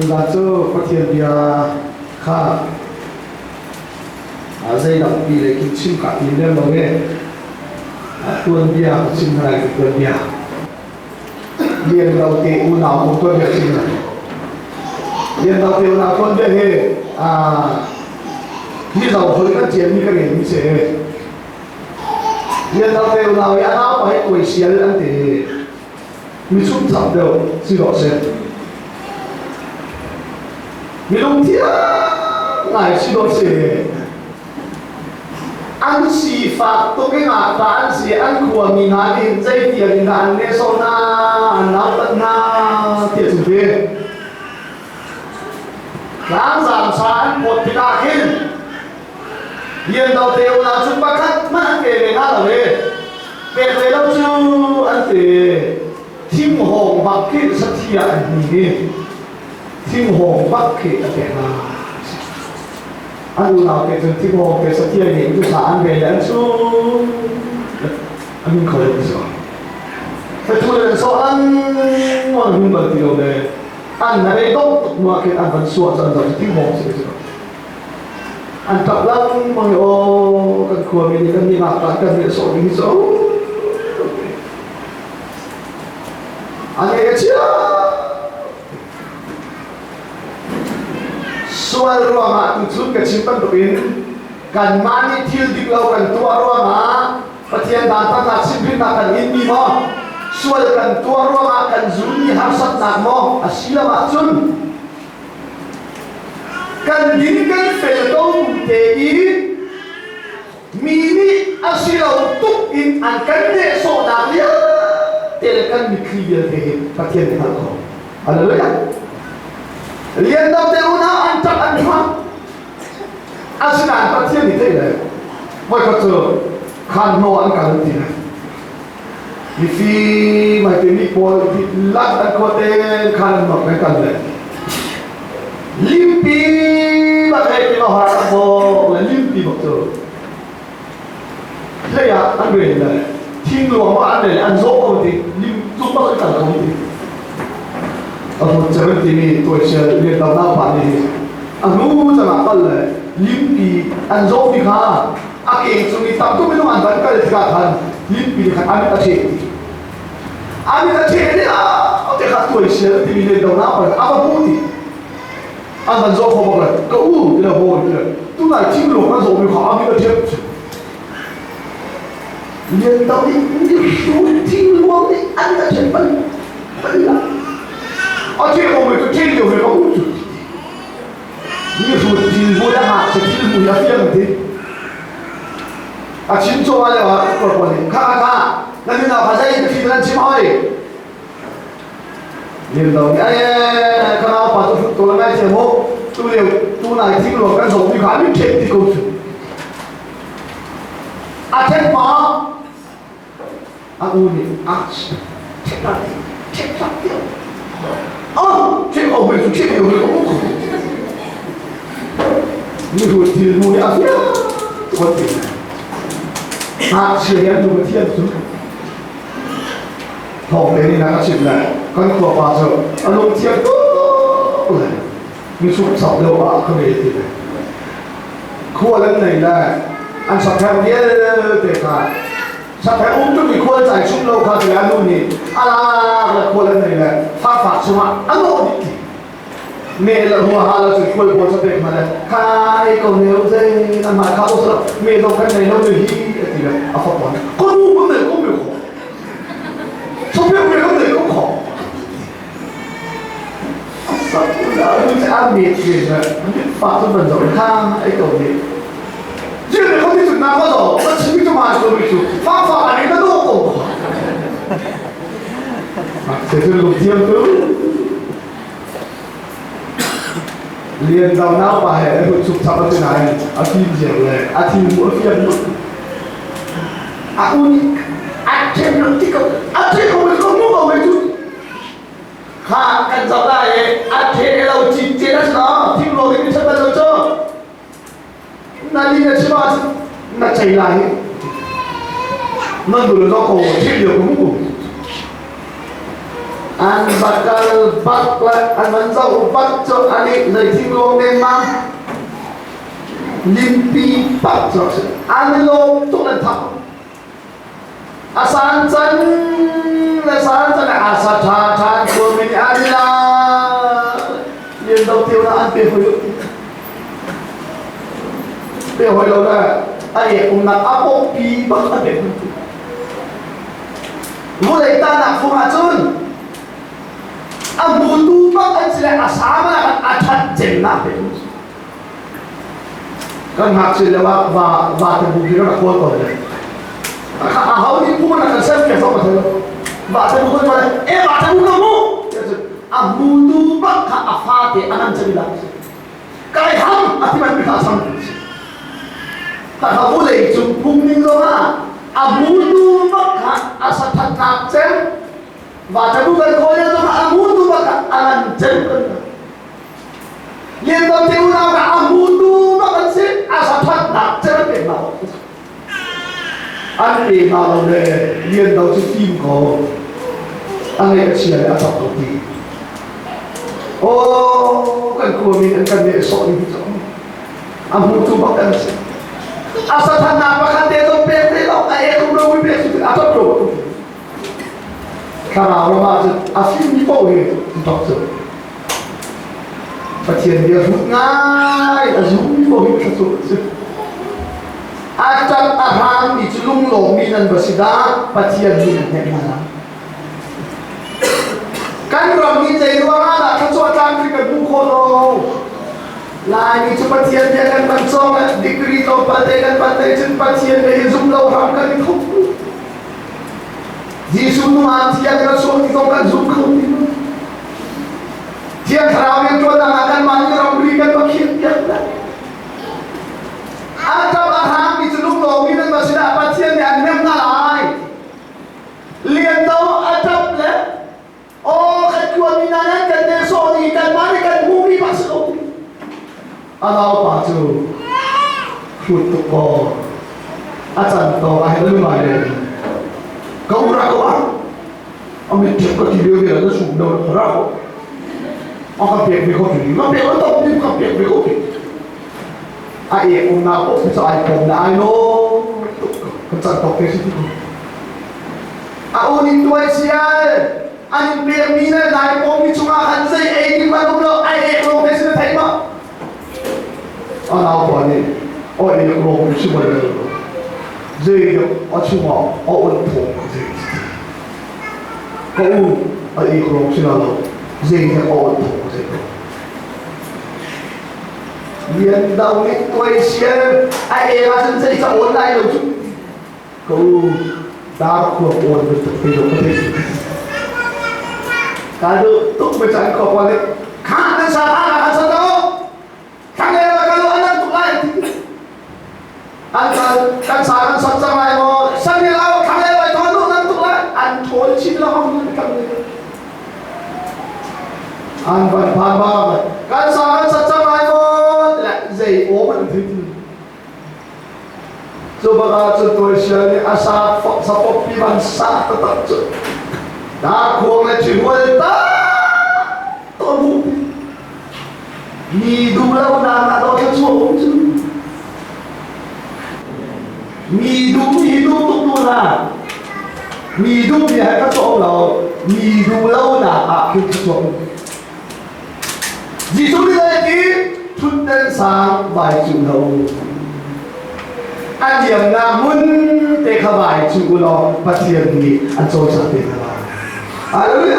là cho phát hiện bia khá dây đặc biệt là cái chim cả tiền lên đâu nghe tuần bia chim này tuần bia liên đầu tiên u nào cũng tuần bia chim này liên đầu tiên nào tuần bia hè như giàu hơi các chuyện như cái này như thế liên đầu tiên nào ya nào phải quay xe lên thì mình xuống thập đâu chỉ rõ rệt mình không tiếc ngài chỉ rõ rệt anh xì phạt tôi cái ngã và anh xì anh của mình nói đi dây tiền là anh nghe sau na anh nói tận na tiền chủ đề đáng giảm sáng một thì đã kinh hiện đầu tiêu là chúng ta khắc mất về ngã là về đâu chứ anh thì thiên hồn bắc kỳ sát thiệt nhỉ thiên hồn bắc kỳ là cái nào anh nào cái thiên hồn cái sát thiệt nhỉ chúng ta anh về đánh xuống anh khỏi được sao phải thu lên số anh mà không được điều này anh ở đây tốt mà cái anh vẫn suốt dần dần thiên hồn sẽ được anh tập lắm mà ô cần khua mình cần đi học cần đi số anh nghe chưa soal ruang tu chút cái simpan tu in kan mani thil dik lau kan tua ruang pathian dan ta na simpin na kan in mi mo soal kan tua ruang kan zuni har sat na mo asila ma chun kan din kan fel ko te i mini asila tuk in an kan de so na lia telekan mikriya te pathian de hal ko haleluya lian dau te una an tak an ha asina pathian ni te le moi ko chu khan no an kan ti na ifi mai te ni po lat an ko te khan no ka kan le limpi ba kai ki no ha ko le limpi bo chu thế à anh về là thiên luồng mà anh để ăn dỗ thì nhưng giúp bác cả không thì ở một chỗ thì mình tuổi trẻ liền đầu nào bạn thì anh nu cho là con là lim thì ăn dỗ thì khá à kể chúng mình tập trung với nó ăn vẫn cái gì cả thành lim thì khá ăn ta chế đấy à ở cái khá tuổi trẻ thì mình liền đầu nào phải ăn bao thì ăn vẫn dỗ không bao giờ có thì là hồ thì là tôi lại thiên luồng ăn dỗ mình khó ăn cái gì nhân tao đi xuống thiên luồng đi ăn là chuyện bận là ở trên của mình trên nhiều người không chịu như ruột thiên luồng đã hạ sẽ thiên luồng đã phiền thế à chín chỗ này là còn còn khá là như nào phải dây thì lên chim hỏi nhân tao cái cái nào phải tôi ngay trên mốc tôi đều tôi này thiên luồng cái giống như khá như chết thì không chịu à chết mà aku ni cek dia cek kau betul cek dia betul ni ruột thì mùi ác nhá có thể sửa em dùng cái thiên xuống thòng đấy là các chuyện này con của bà giờ anh lông thiên tốt này như sụp sọc đâu bà không để gì này khua lần này là ăn sọc theo nghĩa để cả sắp phải uống cho mình khuôn giải chung lâu khá thì ăn luôn nhỉ à là khuôn lần này là phát phạt xuống ạ ăn luôn nhỉ mẹ là hòa hà là chỉ khuôn khuôn cho đẹp mà này hai còn nếu dây là mà khá tốt lắm mẹ đâu cái này đâu người hi thì là à phật quán con ngu con này cũng được khổ không biết người con này cũng khổ sao đã tôi sẽ ăn mệt gì rồi phạt cho mình rồi khang ấy cầu này chứ này không biết chuyện nào có rồi nó chỉ biết cho mà rồi mình phá phạt này nó đâu cổ thế tôi lục thiêm tứ liền đầu não bài ấy hội chụp sắp ở trên này ở phim diễn này à thì mỗi phim luôn à ui anh xem được thì không anh thấy không biết không muốn vào mấy chút khá cần dọc lại anh thấy đâu chỉ chế đất nó phim rồi thì sẽ bao giờ chưa na đi là chứ bao na chạy lại nó vừa do cổ chết điều cũng cùng anh bakal bak la anh vẫn dâu bak cho anh ấy lời thiên long đêm mang limpi bak cho anh lom tung lên thầm asan chân là asa cha của mình anh là liền đầu tiêu là anh tiêu hồi lâu là anh cũng là áp pi bak anh ấy vô đây ta là không hạt chân amutu bak anh sẽ là asama là anh thật chừng nào vậy kan hak sila và thành bukti nó là khôn rồi đấy hầu như cũng là cái xem cái sao mà thấy và thành bukti mà em và thành bukti mu amutu bak ka afate anan jadi lah kai ham ati man bisa sam tak kamu lagi jumpung ni loh amutu bak ka asat nak cem và thành bukti kau yang tu amutu bak ka anan cem liên tâm tiêu nào cả amutu bak kan sih asat nak cem cái nào anh đi nào đâu để liên đầu chỉ phim có anh ấy chỉ là tập đầu tiên ô kan của mình anh cần để soi đi cho amutu bak kan sih asat nak bak kan dia tu pete lo ai cũng đâu biết gì atau pro karena orang asli ni bau ni doktor pasien dia ngai azum bau ni satu acan aham di celung lominan bersida pasien ni yang mana kan orang ni ruang ada kecuali tangki kebukono lagi tu pasien dia kan pancong dikri tau pantai jen pasien dia zoom lau ham kan itu Yesus tu mati yang Rasul kita kan zoom kau ni. Dia terawih tu dah akan mandi orang berikan bagian dia. Ada orang di celung lomi dan masih dapat sian yang nem nalai. Lihat tahu ada le. Oh ketua minanya kan deso ni kan mari kan bumi masuk. Ada apa tu? Futuk ko. Acan to akhir lumai ni. Kau ra kau ông biết chuyện có thì đưa về nó sụp đầu ra kau ông không biết về kau thì nó biết nó tập đi không biết về kau thì ai ông nào cũng phải ai cũng là ai nó không chẳng tập cái gì ông đi tuổi xia anh biết mi này lại ông đi chung ăn dây ấy đi mà lúc đó ai ông cái gì thấy mà ông nào bảo này ôi này ông không chịu mà dây được ở chung họ ổn thủng câu ở đây không xin lỗi dây theo ổn thủng dây miền đầu đi quay xe ai em mà chân dây cho ổn đây rồi chứ câu đá của ổn được thực tế được có thể cái được tốt mới tránh khỏi quan hệ khác nên sao là sao đâu khác này là cái lỗi anh tụi lại anh kan saran sotsa mai mo sang ni lao khang le bai thon lu nan tu la an thol chin la hong ni kam ni an ban pha ba kan saran sotsa mai mo la zai o man thi so ba ga chu to sia ni asa sa pop pi ban sa ta ta chu da khuang la chi hol ta to bu ni du lao na do cha chu chu mi du tu na mi du thì hay các chỗ là mi du lâu là cái chỗ gì chúng ta đi chút đến sáng vài chục đầu anh điểm là muốn để khá vài chục lo bắt tiền thì anh cho sao tiền là đấy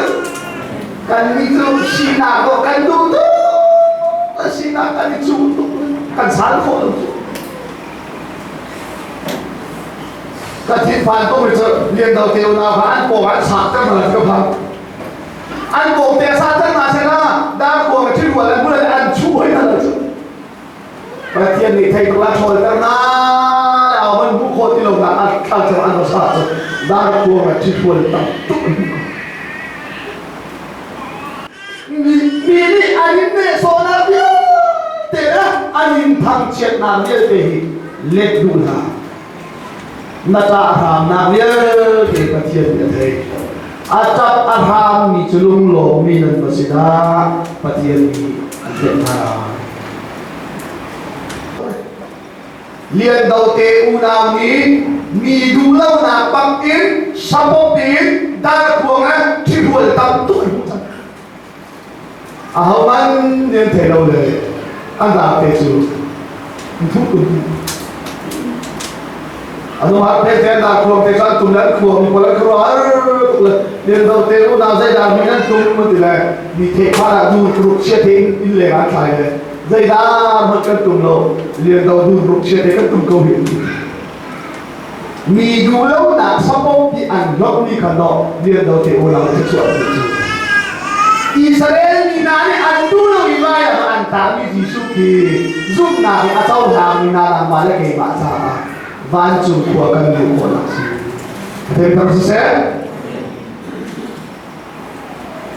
cần đi tu xin nào có cần tu tu xin nào cần đi tu tu cần sáng khổ cái thiên phán tôi mới chơi liên đầu tiêu nào và anh cổ anh sạt cái mà là cái phán anh cổ tiền sạt cái mà xem na đã cổ cái chuyện là muốn là anh chui là chứ và thiên thì thầy cũng là thôi cái na ở bên bụng khô thì lòng là anh ăn cho anh nó sạt rồi đã cổ cái chuyện là tập vì anh ấy số nào biết thế anh ấy thằng chết nào như thế lệch đủ là nata ham na ye ke pathian ne thei อาจับอาธามมีจุลุงโลมีนันภาษิดาปฏิยันมีอันเด็ดนาเรียนดาวเตอุนามีมีดูเล่านาบังอินสมบูรณ์ดาร์พวงนั้นที่รวยตามตัวผู้ชายอาหมันเรียนเทเราเลยอันดาเตจูทุกคนอันนู้นเป็นเทนดาครัวเทกันตุลันครัวมีคนละครัวเรียนดาวเตอุนาใจดามีนั้นตุลมันดีเลยมีเทพาราดูครุกเชื่อทิ้งอินเลยกันใช่เลยใจดามันกันตุลโลเรียนดาวดูครุกเชื่อทิ้งกันตุลเขาเห็นมีดูแล้วหนักสมองที่อันยกมีขนมเรียนดาวเตอุนาจะช่วยอิสราเอลมีนาเนี่ยอันดูแล้วอีกว่าอันตามีจิสุกีซุ่มนาเนี่ยอาเจ้าทางมีนาลังมาแล้วเกี่ยมาจ้าวันจุดหัวกันอยู่คนละสิเห็นทั้งสิ้น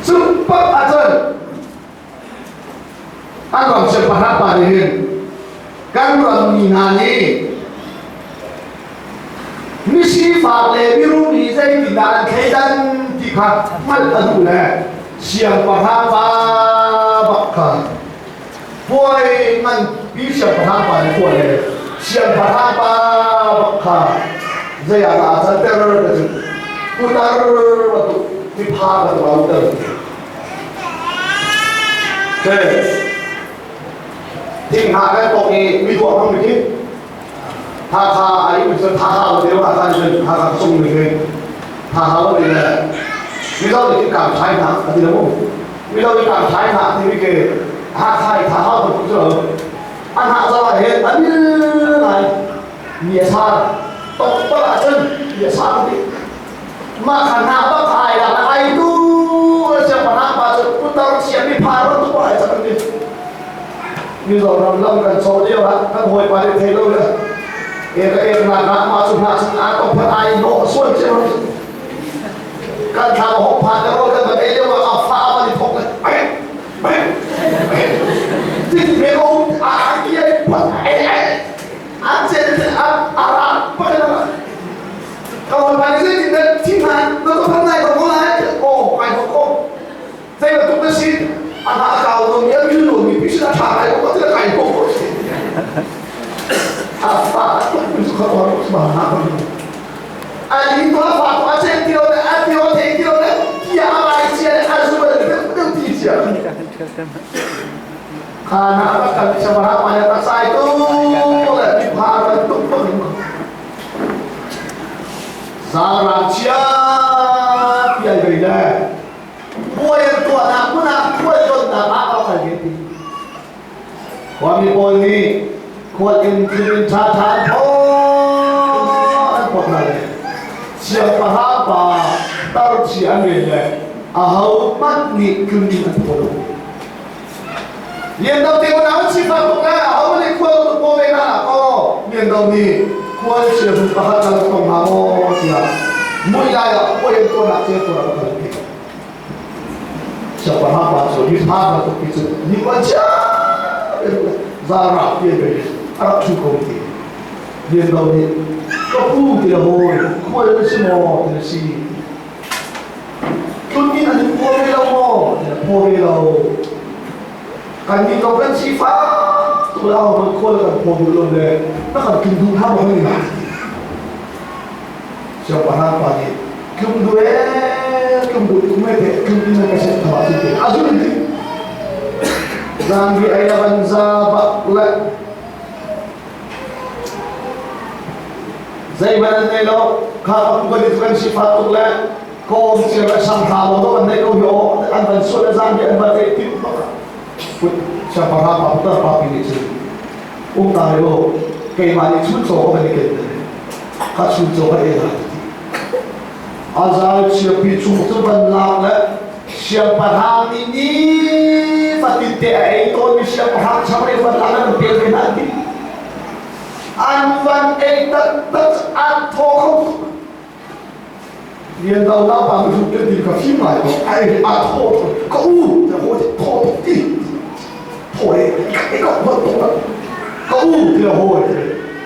ซุ่มปั๊บอาจารย์อันก่อนเชื่อพระปาริหินการรำมีนานี่มิชีฝากเลยมิรู้มีใจติดดันเคดันที่ขัดมันอดุเลยเสียงประทับฟ้าบักขันป่วยมันพิเศษประทับฟ้าป่วยเลยเสียงประทับฟ้าบักขันใจอาจจะเตอร์ก็จะพูดตารวัตถุที่พาไปตัวเราเตอร์เฮ้ทิ้งหาแล้วตรงนี้มีตัวเขาไม่คิดถ้าไอ้มันจะถ้าเราเดี๋ยวว่าถ้าจะถ้าส่งหนึ่งเลยถ้าเราเลยมีเราในการใช้หนักอะไรนะมีเราในการใช้หนักที่มีเกณฑ์ถ้าใครถ้าเราเป็นผู้เจริญอันหาสบายเห็นอันนี้อะไรเมียชาตกตลาดจนเมียชาดิมาขันหน้าบ้าใครล่ะไอ้ดูจะมาหน้าบ้าจะพูดตามเสียงมีพายรถตัวไอ้จะเป็นดิมีเราเล่ากันโซเดียวละทั้งหวยไปเทโลเลยเอกนามาสุภาสุนาต้องพลายโนส่วนเจ้าการทำของพันแล้วก็แบบเรียกว่าเอาฟ้ามาที่พกเลยไปที่เมโลอาเกียร์ปัดอาเจนอาราไปแล้วเขาไปที่นี่ที่ไหนแล้วก็ทำไงตรงนั้นโอ้ไปของโก้เจ้าตุ๊กตาอาณาเก่าตรงนี้ยืนหนุนมีพิชิตชาอะไรก็จะไก่โก้อาฟ้าเป็นสุขภาพสมานอันนี้ตัวฟ้าตัวเช่นเดียวกันเดียวเท่เดียวกันที่อะไรเช่นอะไรสุดเลยเป็นที่เช่นข้าน้าก็การชำระมาจากสายตู้และที่พาไปตุ้มตุ้มสาราเชียร์ใหญ่เลยป่วยตัวหนักผู้หนักป่วยจนหนักเอาใครเก็บความมีป่วยนี้ควรกินชาโอ้อันพวกนั้นเสียปะฮาปะตาเสียเงินเลยอาหารมันนี่คือมีอันพอดูเรียนดาวเทวดาชิฟ้าตรงนั้นอาหารมันควรตัวโบเวนะก็เรียนดาวนี้ควรเสียสุขภาพตรงนั้นโอ้เสียมุ่งใหญ่อะป่วยตัวหนักเสียตัวหนักเลยเสียปะฮาปะสุดที่พามาตุกิจนี่ว่าจ้าซาร่าเปลี่ยนไปอาชุกงที่เรียนเราเนี่ยก็พูดที่เราโวยควรจะสมองที่สิตุนนี้อันนี้พ่อเราพ่อเราการมีเราเป็นสีฟ้าตัวเรามันควรกับพ่อเราเลยถ้าเกิดกินทุกท่ามันไม่ได้เจ้าปัญหาปานนี้คุมด้วยคุมไม่ได้คุมที่มันไม่ใช่ธรรมะที่เป็นอาจุนที่Zambi ayaban zabakla Zaibanan nilo Kapag kulit sifatullah Kung sila samtalo doon nilo yo Ang bansula zambi ang batipin Siya parapa putar papilit siya Kung tayo Kay mali sunso ko manikit Kasunso ka ila Azal siya pitsutuban lang siya parang ini patinte ay ito siya parang sa mga ibalangan ng pilgrim natin anwan ay tatas at toko yan daw na pang-sulit din ka simay ay at toko kau na ko toko di toko ikaw ba toko kau na ko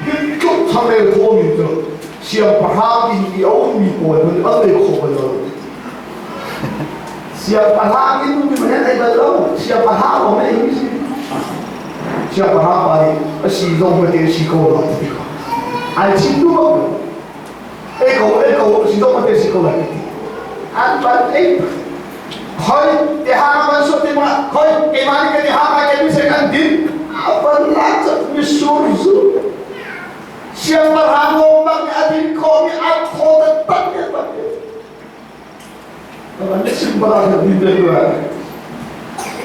ikaw sa mga toko nito siya parang ini ay umi po ay ang may ko ba siapa lagi tu di mana ada lo siapa hal orang ini siapa hal balik si dong berarti si kau lah tapi ai si tu apa eko si dong berarti si kau lagi anbat koi tehaman sote mana koi emani ke tehaman ke bisa kan din apa nak misurzu siapa hal orang adin kau ni aku tetap ya kalau ni simpan ada di dalam,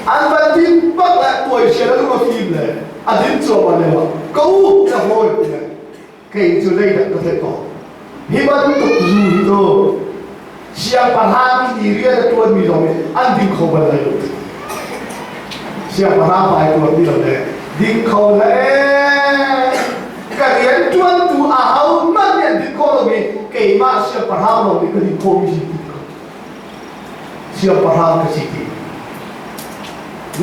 anda timpak lah tuai siapa tu mesti lah, ada coba lewat, kau dah boleh lah, kau julai dah kau, hebat tu itu, siapa hari diri ada tuan minum, anda kau balai, siapa hari tuan minum deh, ding kau lah, kalian tuan tu ahau mana ding kau lagi, kau siapa hari lagi kau kau mesti siapa hal ke sini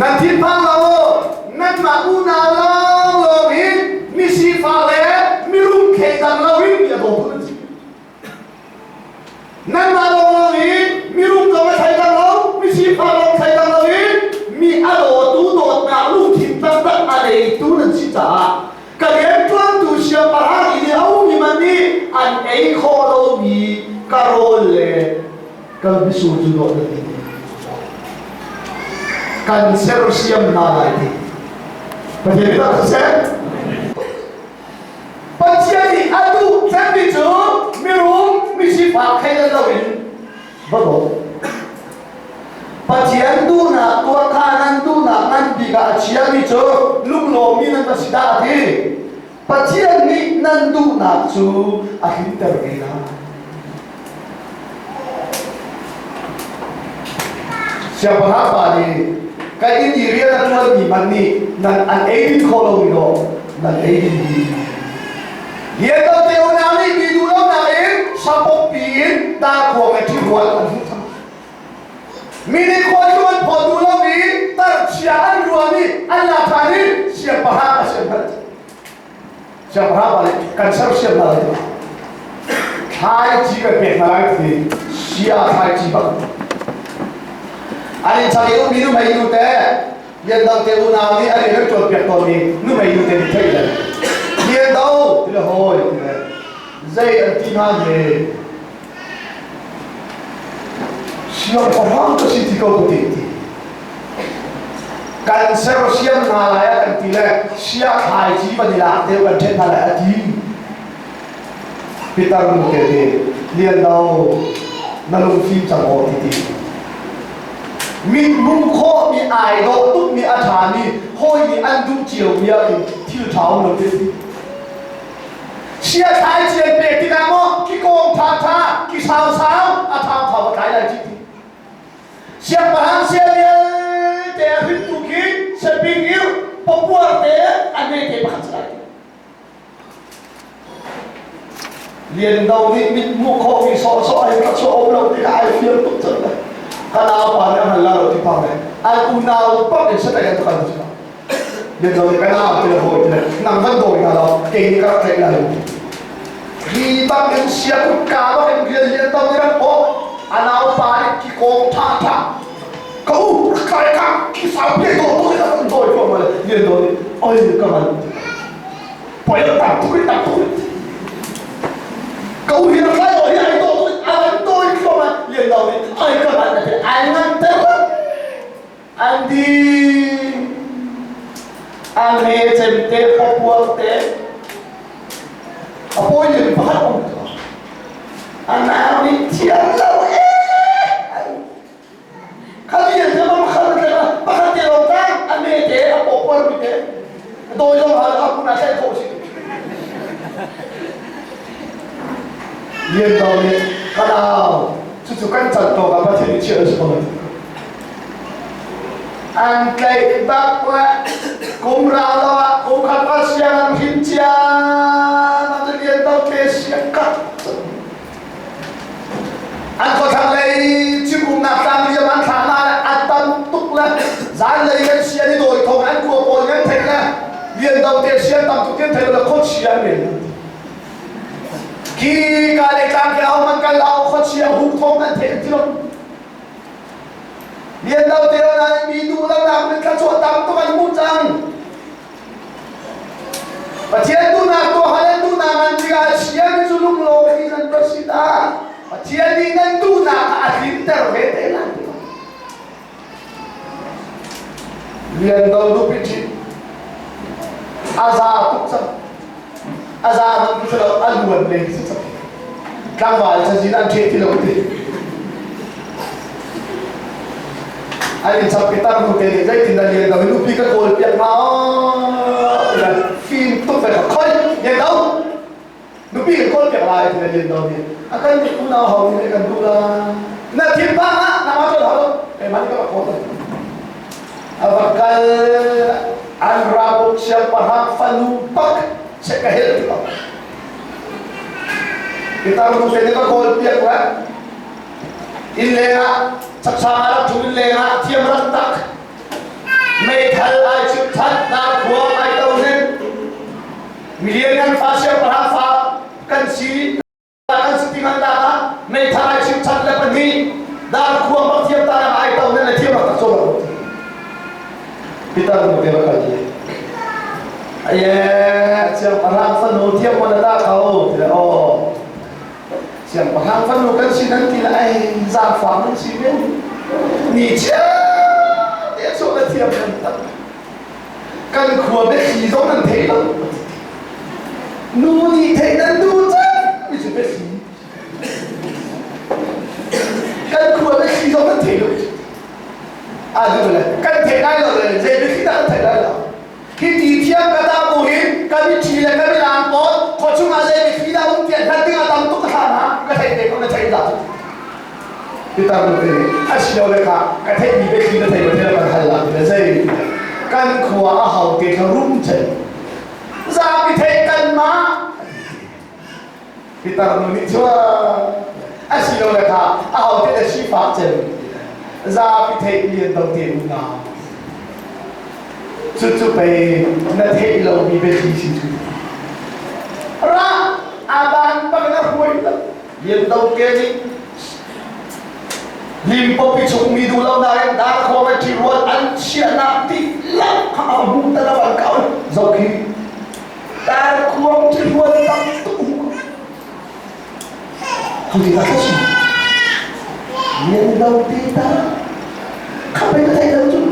nanti panglau nanti mauna lau ini misi fale mirum kedan lau ini ya doa nanti malau ini mirum doa kedan lau misi fale kedan lau ini mi alo tu dot malu kita tak ada itu nanti cah kalian tuan tu siapa hal ini au ni mani an ekolo mi karole kalau disuruh dot nanti kan serusiam nala ini. Bagaimana kita selesai? Pancari adu sambil tu mirum misi pakai lawin, betul. Pancari tu nak tua kanan tu nak nanti kat cian itu lumlo minat tersidati. Pancari ni nandu nak tu akhir terkena. Siapa apa ni? Kaya ini dia nak di mana nan an edit kolom itu nan edit di. Dia tahu teori ni di dulu naik sapok pin tak kau mesti buat. Mini kau jual produk ni tersiaran dua ni Allah tadi siapa hak siapa balik kan siapa balik. Hai jika benar ni siapa hai jika. Ani cari minum air itu, dia tahu teru nami ani nak jual petrol ni, minum air itu dia tak. Dia tahu, dia hoi, saya antina ni. Siapa orang tu si tiga putih. Kan serusiam nalaya antina, siapa haji banilah dia kan nalaya di. Kita mungkin dia tahu nalung film jangan putih. Mi mung kho mi ai do tu mi a tha ni hoi mi an du jiu mi a ti chao lo de sia tai jian pe ti na mo ki kong tha ki sao sao a tha tha ba kai lai ji sia pa han sia ni te a hin tu ki se ping yu po puar te an ne te ba cha liền đầu đi mi mu kho mi so ai ka so om lo ti ai feel tu cha kalau apa yang halal di pakai, aku nak pakai setelah itu kan cuma. Dia jadi kenal tidak boleh, nampak boleh kalau kini kalau kayak lalu. Kita yang siapa kalau yang dia tahu dia anak balik kikong tata, kau kayak kisah dia tu kita tahu itu mana dia tahu, oh ini kawan, boleh tak tu. Kau hidup lalu dia itu anak tu itu mana dia tahu, oh ini kawan. Angan terus, andi, ane cemte popular te, apa yang baru? Anak ni tiada kalian jangan makan terotang, ane te popular te, doyong hal aku nak saya kau sih. Dia tahu ni kalau tujukan contoh apa sih dia semua. Angkai bakwa kumrala kukapas yang hincian atau dia tahu kesian kat. Angkau sampai cukup nak sambil zaman sama atam tuklah. Jangan lagi kesian itu itu angkau boleh terlah. Dia tahu kesian tak tu dia terlah kesian ni. Kini kalau kita orang kalau kesian hukum nanti itu. Liên đầu tiên là bị đủ lắm làm nên các chỗ tắm tôi ăn mút rằng và chiến tu na tu halen tu na man diga sian sulung lo khi nan persita và chiến đi nan tu na akhir tervete lan liên đầu du pichi aza tu sam aza man tu selo alwan le sam kang wal sa jinan che ti lo ti anh sắp cái tâm của tiền dây thì là liền rồi lúc đi các cô việc nó là phim tốt phải khơi liền đâu lúc đi cái cô việc lại thì là liền đầu liền cái gì cũng nào hầu như gần đủ là thiên ba á nào mà cho đâu để mà các bạn có thôi apakah an rabuk siapa hafalu pak sekahil kita lúc đi các cô việc quá in lea chắc chắn là chúng lea thiêm rất tắc mấy thằng ai chịu thật đã của ai đâu nên million ngàn phá siêu phá phá cần sĩ cần sự tình anh đã mấy thằng ai chịu thật là phần hi đã của mất thiêm ta là ai đâu nên là thiêm là tất số rồi kita một điều là gì ai siêu phá phân hồn thiêm mà đã khâu thì là siang pahang fan lo kan sinan tila ay zafang ng simen ni chia dia so la thiam kan khua be khi giống nan thế đâu nu ni thế nan nu chân mi chỉ be khi kan khua be khi giống nan thế đâu đúng rồi kan thế này rồi dễ be khi ta thế này rồi khi đi thiam cái ta mù hin cái bị chỉ là cái bị làm tốt khó chung là dễ be khi ta không tiền thật tiếng là tầm tốt hả cái thầy này con là thầy nào kita berarti asal mereka cái thầy bị bị cái thầy berarti là thầy làm cái gì căn khóa hậu cái rung chân ra bị thầy căn má kita nói chưa asal mereka hậu cái là sĩ pháp chân ra bị thầy liền đầu tiên nào chút chút về nó thầy lâu bị bị gì gì ra aban pag nahuwi yan daw kaya limpo pichong midulaw na rin dako may chiruan ang siya natin lang kakabutan na magkaon zawki dako ang chiruan takto không thì ta có gì yan daw tita kapay ka tayo daw dyan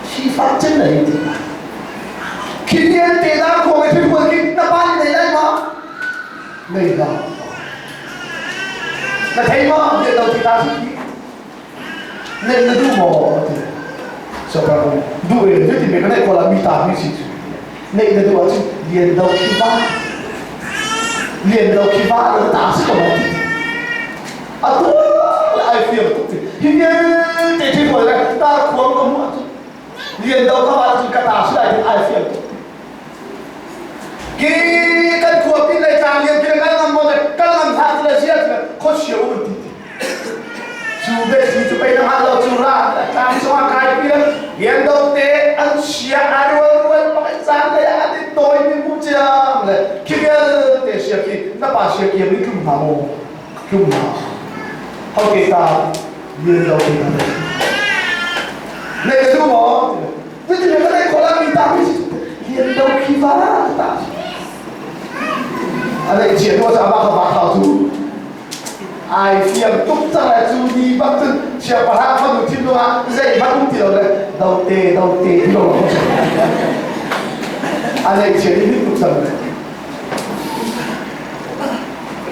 si pháp chân này khi nhiên tita ko may chiruan kit na bali này đây mà này đâu là thấy mà việc đầu thì ta thích nên nó đủ mỏ sao cả đủ rồi thì mình cái này gọi là mita như gì nên là đủ chứ liền đầu khi va nó ta sẽ còn gì à tôi ai phiền thì nhiên để thì gọi là ta khuống có mua liền đầu các bạn chúng ta sẽ lại ai phiền cái căn khu bên này trang liền cái căn làm một căn làm thang là gì vậy khó chịu một tí chú bé chú bé nó ăn lâu chú ra trang xong cái kia hiện đầu tiên ăn xia ăn luôn bằng trang này ăn đến tối mới mua chả này kia để xia kia nó bảo xia kia mới chung hào hậu cái ta hiện đầu tiên này cái thứ mà cái gì cái này có làm gì ta hiện đầu khi va ta anh ấy chuyện tôi sao bác thảo chú ai phiền túc ra là chú đi bác thân chiều bà hát phân được thiên đô á dậy bác cũng tiểu này đầu tê đồ anh ấy chuyện đi liên tục dần này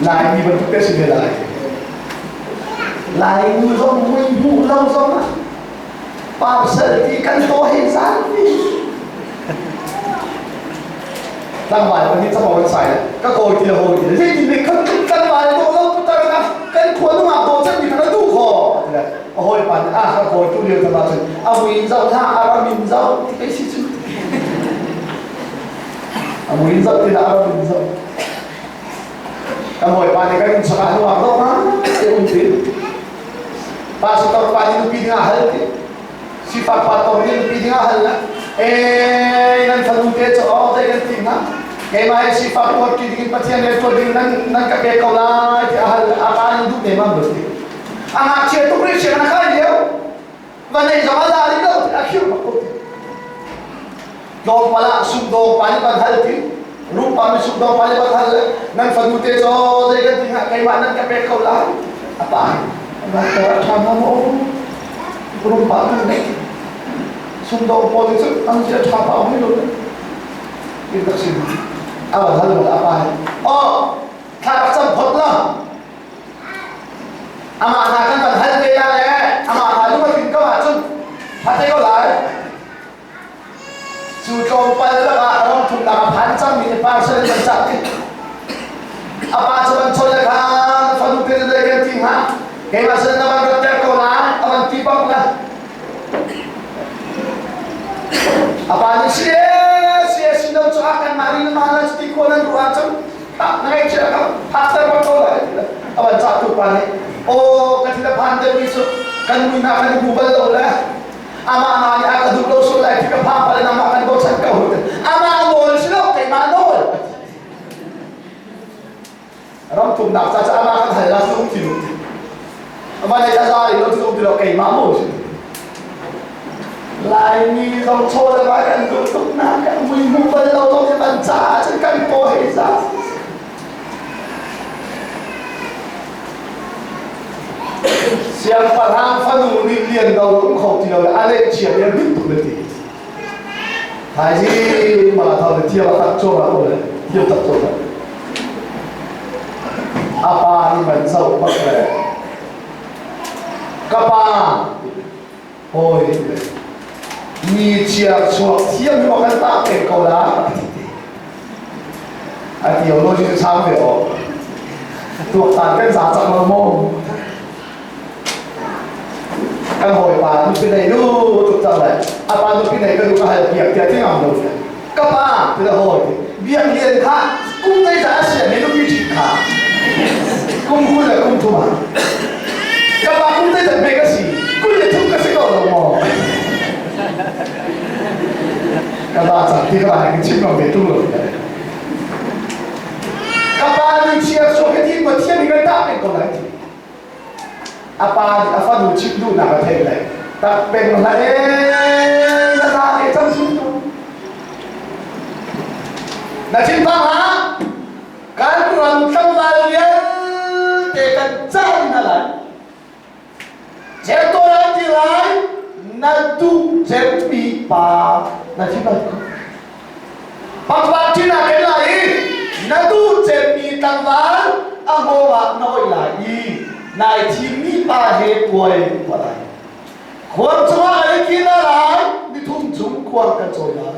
lại đi vẫn thức cái sự về lại người dông mình vụ lâu dông á bao giờ thì căn tô hình dáng đi đang bàiวันนี้สมองมันใส่ก็โกยทีละโกยทีละที่นี่เขากันbàiตัวเราตัวกันกันควรต้องมาตัวฉันมีขนาดตู้คอโอ้ยปันก็โกยตู้เดียวจะมาถึงเอาวินเจ้าท่าอาวินเจ้าที่ไปชี้จุดเอาวินเจ้าที่ละอาวินเจ้าก็โกยปันนี่ก็ยังสบายตัวเราฮะเดี๋ยวอุ่นตีpas setorปันนี่ปีนี้หาเลยsi papaตัวนี้ปีนี้หาเลยnan falun ke cho all day kan ting na ke mai si fa ko ki ding pathian le to ding nan ka ke ko la ti ahal akan du ne ma basti anga che to pri che na ka leo và này giống ra đi đâu thì đã khiêu mà không dong pala sum dong pani ban hal ti rupa mi sum dong pani ban hal nan fanu te so dei kan tinga kai ma nan ka pe khau la apa ba ta thama mo rupa kan ne sum dong poli su ang sia thapa mi lo ni ka sin awa hal lo apa o thak sam phot la ama na kan ban hal ke ya le ama ha lu ma tin ka ma chun ha te ko lai chú trông bay là ông thùng làm phán trăm mình ba sẽ lên chặt đi à ba sẽ lên chơi là phần đầu tiên là cái gì hả cái mà sẽ là bạn gặp câu lá bạn tiếp bóng là à ba như xe xin đâu cho anh mà đi mà là chỉ có nên đồ ăn trong ngay chưa đâu phát ra một câu lại à bạn chặt tụi bạn này ô cái gì là phán để đi xuống cái mình nào cái Google đâu là ama ni aka duduk solai kita papa dan nama akan bosan kau ama ngol silo kay manol ram tum nak sa ama kan hala sum tilu ama ni sa ri lo sum tilu kay mamo lai ni dong cho la ba kan duduk na kan mui mu ba lo to ni ban cha chân kan po he sa siang parang fanu ni lian đầu cũng không thì là anh ấy chỉ là biết tụi mình hay gì mà thằng này thiêu tập cho mà rồi thiêu tập cho mà apa ni mình sâu bậc này kapa ôi ni chia chuột thiêu như một cái tát để cầu đá anh tiểu lôi chuyện sao vậy thuộc tàn cái giá trị mà mồm cái hồi bà lúc cái này luôn thực ra là à bà lúc cái này cái lúc cái việc thì thế nào đâu các bà thì là hồi việc liền khác cũng thấy giá sẽ mấy lúc như chị cả cũng vui là cũng thua mà các bà cũng thấy là mấy cái gì cũng là thua cái gì đó là mò các bà chẳng thì các bà cái chim lòng về tu rồi các bà đi chia số cái gì mà thiên cái ta này còn lại apa du chip du na ka thei lai tak pen la na na e cham su na chin pa ha kan ran sam dal yen te kan chan na la je to la ti lai na tu je pi pa na chin pa pa ti na ke lai na tu je pi tan wa a ho wa noi lai này thì mi ba he quay qua đây quan trọng là cái kia là đi thùng chúng quan cái chỗ đó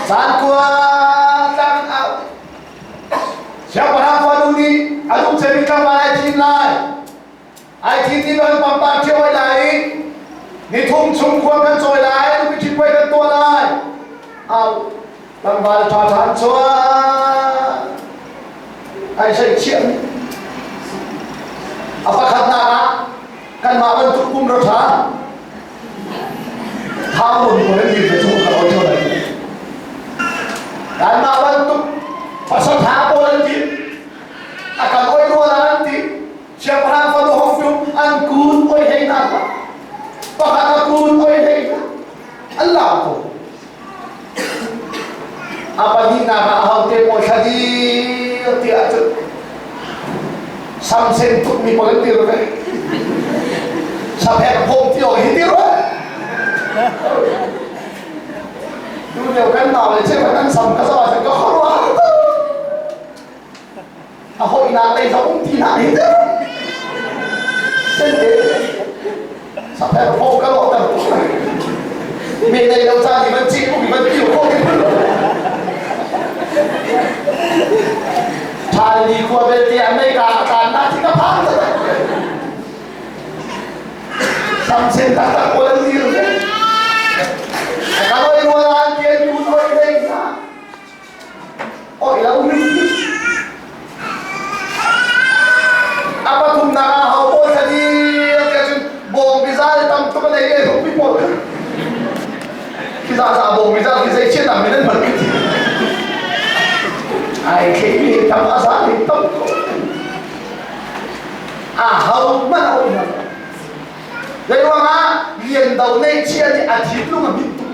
san qua đang ao siapa yang mau đi aku cerita mana tim lain ai tim ni baru pampat cewek lain đi thùng chúng quan cái chỗ lain đi chỉ quay cái tua lain ao làm bài trò thán cho ai sẽ chuyện apa kata kan mawan tu kum rotha thamun ko ni be chu ka o chu lai kan mawan tu pasal tha ko lan ti akan oi ro lan ti siapa hang fa do hong tu an kun oi hei na pa ka kun oi hei na Allah ko apa ni na ka hau te mo thadi ti a chu samsen tụt mi có tiền rồi đấy sắp hẹn hôm tiêu hết tiêu rồi nhưng điều cái nào để chơi phải ăn sầm cái sao phải có khó quá à hội nào đây giống thì nào hết trên thế sắp hẹn hôm cái lộ tầm mình đây đâu ra thì vẫn chịu thì vẫn chịu không cái Thầy đi qua bên tiệm đây cả ta thì các bạn rồi xong xin ta qua lên gì rồi đấy các ơi mua ra tiền mua thôi đây ra ôi là ông apa thùng nào họ bôi ra đi cái chuyện bồn bị ra thì tầm cái này không biết một khi ra bồn bị ra thì dây chết là mình lên bật cái gì ai khi tâm asa thì tâm à hầu mà đâu đây đúng không á liền đầu này chia thì ăn thịt luôn mà biết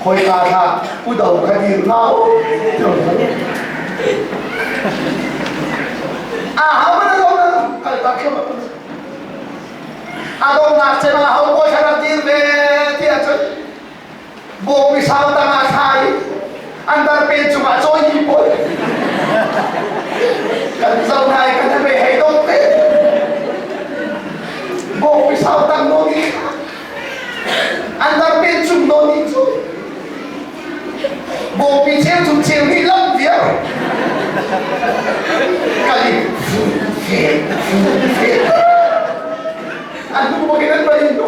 khôi ta tha u đầu cái gì ngáo không có đâu đâu cái ta kêu đâu nạp trên là không có khả năng về thì bố vì sao ta mà sai anh ta bên chúng mà trôi đi bố cần dâu này cần về hay đông thế bố vì sao ta nô đi anh ta bên chúng nô đi rồi bố vì theo chúng chiều đi lắm việc cái gì phiền anh không có cái đất bây giờ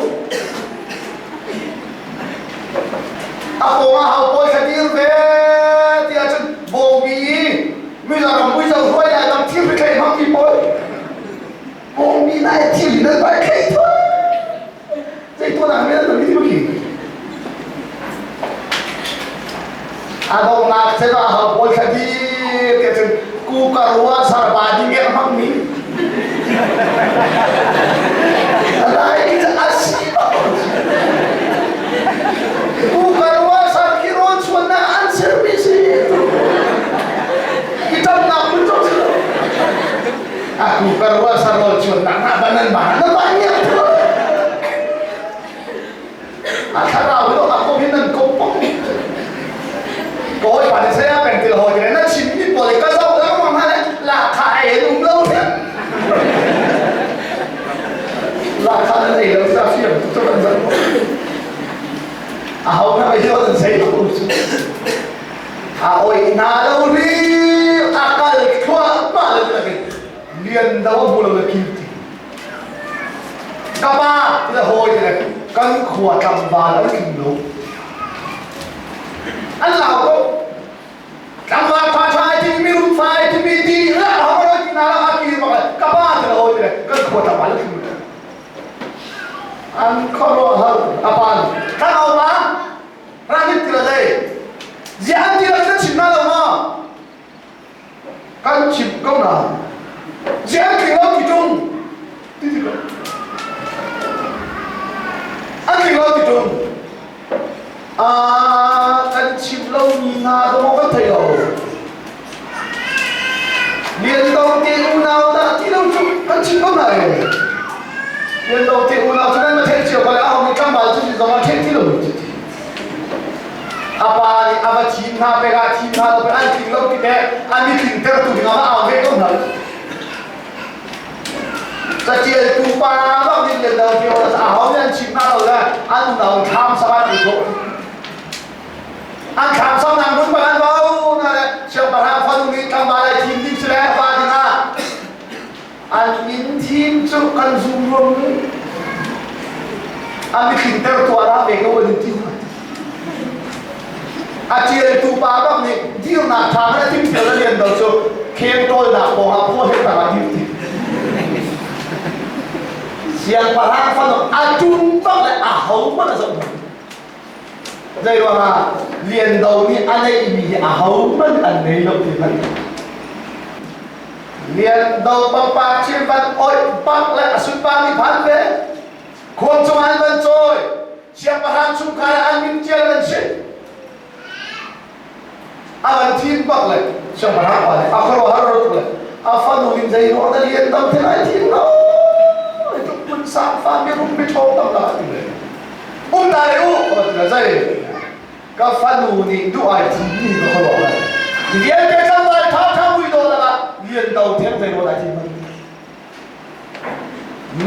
bố mà học bố sẽ đi về thì chân bố vì bây giờ thôi lại làm thiếu cái cây mắm gì bố vì này thiếu gì nữa phải cây thôi vậy tôi làm cái đó là cái gì bố mà sẽ vào học bố sẽ đi thì chân cu cà rua sả bà đi nghe mắm mi lại bukan wasar kiron sunnah service kita nak betul aku bukan wasar sunnah nak banan banyak akhirnya aku minum kopong koi pada saya pentil ho jadi nak sini boleh kasau dah mana lah kai dum lâu thế là kai này đâu ra phiền cho bạn dẫn hôm nay bây giờ mình thấy nó cũng ôi na đâu đi cái khoa mà là cái liền đâu bù là kim các ba bây giờ hồi thì này cân khua cầm và nó kim lũ anh nào cũng cầm và phá trái thì mi rút phai thì mi đi là không có gì nào là kim mà các ba thì là hồi thì này cân khua cầm và nó kim lũ anh khó lo hơn apa các ông má ra đi từ đây giang thì là cái chim nào mà cái chim công nào giang thì nó thì trung đi đi anh thì nó thì trung cái chim lâu nhìn nào tôi không có thấy đâu liền đầu tiên nào ta thì đâu trung cái chim công này liền đầu tiên nào cho nên mà thấy chiều qua là mình cam bảo chứ gì mà thấy thì đâu apa team na pega team na lo an team lo ki te an mi team te tu nga ma ve ko na sa chia tu pa ba ni le da ki o sa ho yan team na lo la an na tham sa ba ni ko an tham sa na mun ba an ba na le xiao ba ha fa ni kam ba lai team ni se ba ni na an in team chu kan zum ro an mi team te tu ara ve ko ni team chia tu ba bác này điều nào thằng nó tìm hiểu liền đầu số khen tôi là bỏ học mua hết cả là điều xiang bà ha phân được chun bác lại hấu mất là rộng đây rồi mà liền đầu đi anh ấy bị hấu mất anh ấy đâu thì phải liền đầu ba trên văn ôi bác lại xuất ba đi phán về khuôn trong anh văn rồi xiang bà ha chung khai anh minh chia lên xích anh thiên bạc lại xong mà hát bài không có hát rồi lại phan đồ linh dây nó đã liên tâm thế này thiên nó chụp mình sáng phan biết không biết cho tâm lại đại u là dây các phan đồ này đủ ai thiên gì nó không bỏ lại liên cái trong bài thao mùi đồ là liên đầu thiên dây nó đại thiên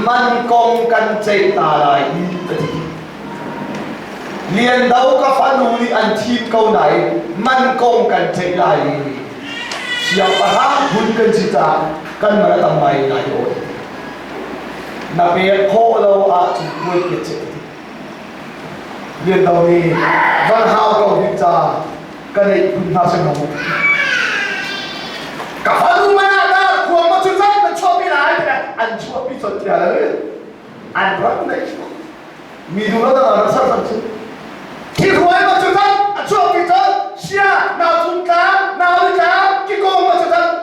man công căn chạy ta lại liền đâu có phá nụ đi ăn thịt câu này man công cần chạy lại xiao bà ha hun cần chỉ ta cần mà tầm mày lại rồi na bé khô lâu chỉ quay cái chạy liền đâu đi văn hào cầu đi ta cần này hun ha sinh không cả phá nụ mà na cuồng mà chúng ta cho bị lại ăn chua bị sốt chả đấy ăn rất đấy mi đủ nó là sao sao khi rồi mà chúng ta cho bị thật xia nào chúng ta nào đi cá cái con mà chúng ta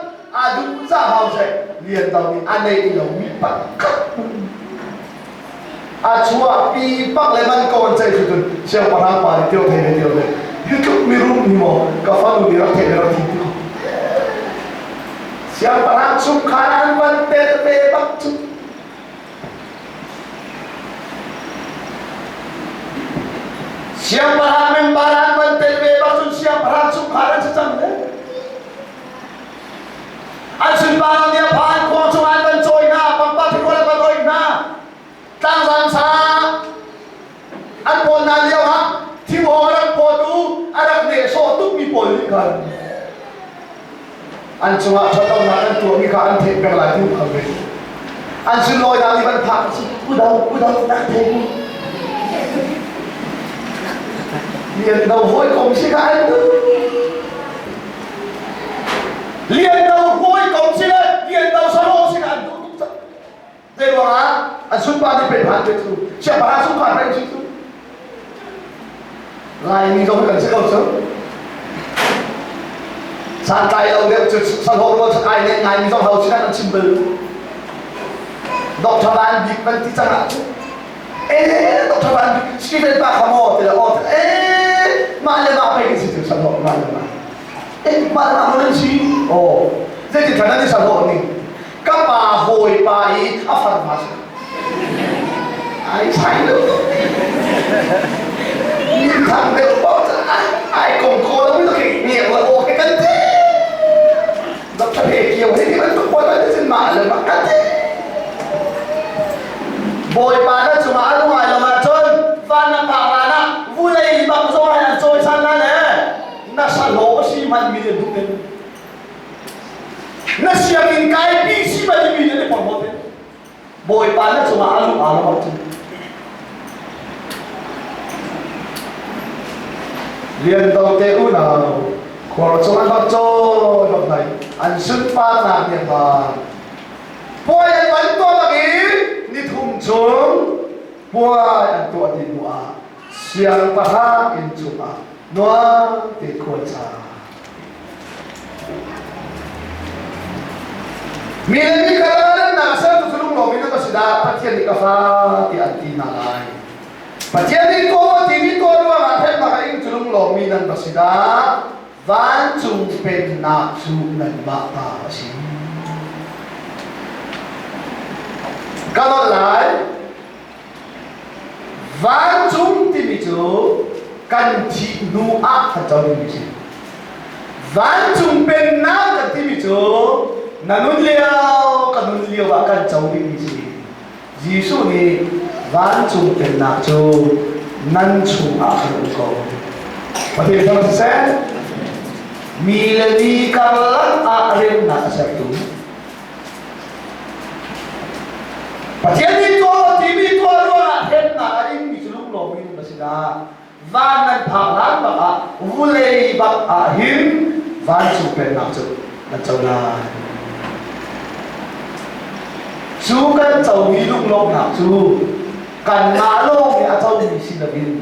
đúng ra hào sẽ liền đầu thì anh đây thì là bị bắt cắt chua pi pak le man ko chai chu tun sia parang pa tio the YouTube mi rum ni mo ka fa nu ni ra the ra ti ko sia parang sum khanan ban te be bak chu sia parang men baran ban te be bak chu sia parang sum khanan cha chang de an sun parang dia phan ko chu an ban choi na pang pa thi ko la ban oi na tang san sa an pon na liao ha thi ho ra po tu arak ne so tu mi pol ni kan an chunga chotau na an tu mi kha an the ka la tu kham ve an sun loi na li ban phak u dau na the liền đầu hối cùng sĩ anh liền đầu hối cùng sĩ anh liền đầu sao hô sĩ anh đây là anh xuất phát đi bệnh hạn về tu sẽ phải xuất phát bệnh tu lại mình không cần sẽ không sớm san tay ông đẹp chụp san hô luôn ai lên ngày mình trong hậu sĩ anh chim bự đọc cho bạn việc bên tí chẳng hạn đọc cho bạn Stephen Bachamo thì là mà lên mà phải cái gì sản phẩm mà lên mà làm cái gì thế thì phải là cái sản phẩm này các bà hồi bà ấy áp phạt mà ai sai nữa nhìn thằng đều bảo ai cùng cô nó mới được kinh nghiệm là cái cân thế đọc cho hệ kiểu thế thì vẫn không quan tâm đến trên mạng là mà cân thế bồi bà nó chụp mà lúc ngoài là mà chơi và nó bảo là nó vui này bằng rồi là trôi sang nó nè nó sản lỗ xí mạnh bị được tên nó xia mình cái bị xí mạnh bị được bằng một tên bồi bà nó chụp mà lúc mà chơi liên đầu tiên u nào khoảng số anh bắt cho lúc này anh xuất phát làm việc mà bồi anh vẫn to là gì ni thum chung bua an to di bua siang paha in chuma noa ti khon cha mi kala na sa tu sulung lo mi na sida pathian ni ka fa ti anti na lai pathian ni ko ti mi ko ro ma the ma ka in sulung lo mi nan basida van chung pen na chu nan ba ta si kalau lại ván chúng thì bị chú cần thị nu ác thật cho mình chứ ván chúng bên nào cần thì bị chú là nun liêu và cần cháu mình chứ Giêsu ni ván chúng bên nào chú năn chúng ác hơn cô và thì thằng sẽ mi lên đi cả lắm ác lên nát sẽ đúng Pathian ni to ti mi to lo la hen na in mi chulung lo mi ba sida van nan pha lan ba a vule ba a hin van chu pen na chu na chau na chu kan chau mi luk lo na chu kan na lo mi a chau mi sin la bin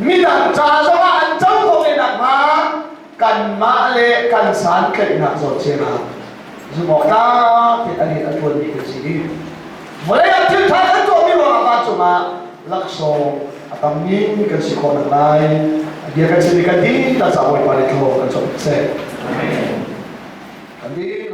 mi dan cha so ma an chau ko le na ma kan ma le kan san ke na zo che na zu mo ta ti ani a tuan mi ke si mulai yang kita kan tu kami orang cuma lakso atau min kan si konak lain dia kan sedikit di tak sampai pada kau kan cuma saya. Amin.